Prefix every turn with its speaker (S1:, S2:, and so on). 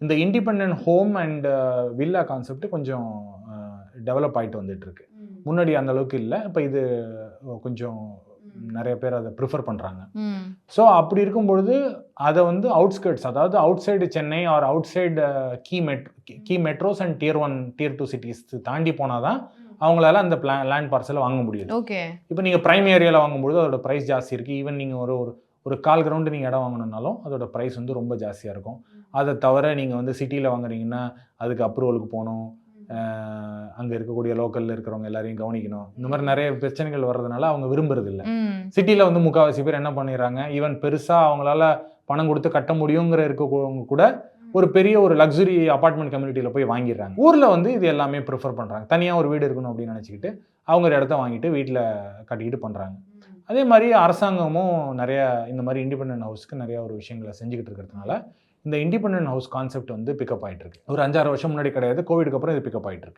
S1: இந்த independent home and villa concept கொஞ்சம் develop ஆகிட்டு வந்துட்டு இருக்கு. முன்னாடி அந்த அளவுக்கு இல்லை, இப்போ இது கொஞ்சம் நிறைய பேர் அதை ப்ரிஃபர் பண்ணுறாங்க. ஸோ அப்படி இருக்கும்பொழுது அதை வந்து அவுட்ஸ்கர்ட்ஸ், அதாவது outside Chennai or outside key metros and tier 1 tier 2 cities தாண்டி போனால் தான் அவங்களால அந்த லேண்ட் பார்சலை வாங்க முடியுது.
S2: ஓகே.
S1: இப்போ நீங்கள் ப்ரைம் ஏரியாவில் வாங்கும்போது அதோட ப்ரைஸ் ஜாஸ்தி இருக்குது. ஈவன் நீங்கள் ஒரு 1/4 கிரவுண்டு நீங்கள் இடம் வாங்கணுன்னாலும் அதோட ப்ரைஸ் வந்து ரொம்ப ஜாஸ்தியாக இருக்கும். அதை தவிர நீங்கள் வந்து சிட்டியில் வாங்குறீங்கன்னா அதுக்கு அப்ரூவலுக்கு போகணும், அங்கே இருக்கக்கூடிய லோக்கலில் இருக்கிறவங்க எல்லாரையும் கவனிக்கணும். இந்த மாதிரி நிறைய பிரச்சனைகள் வர்றதுனால அவங்க விரும்புறதில்லை. சிட்டியில் வந்து முக்கால்வாசி பேர் என்ன பண்ணிடுறாங்க, ஈவன் பெருசாக அவங்களால பணம் கொடுத்து கட்ட முடியுங்கிற இருக்கவங்க கூட ஒரு பெரிய ஒரு லக்ஸுரி அபார்ட்மெண்ட் கம்யூனிட்டியில் போய் வாங்கிடுறாங்க. ஊரில் வந்து இது எல்லாமே ப்ரிஃபர் பண்ணுறாங்க. தனியாக ஒரு வீடு இருக்கணும் அப்படின்னு நினச்சிக்கிட்டு அவங்க ஒரு இடத்த வாங்கிட்டு வீட்டில் கட்டிக்கிட்டு பண்ணுறாங்க. அதே மாதிரி அரசாங்கமும் நிறைய இந்த மாதிரி இண்டிபெண்டன்ட் ஹவுஸ்க்கு நிறைய ஒரு விஷயங்களை செஞ்சுக்கிட்டு இருக்கிறதுனால இந்த இண்டிபெண்டன்ட் ஹவுஸ் கான்செப்ட் வந்து பிக்கப் ஆகிட்டு இருக்கு. ஒரு 5-6 வருஷம் முன்னாடி கிடையாது, கோவிடுக்கு அப்புறம் இது பிக்கப் ஆகிட்டு இருக்கு.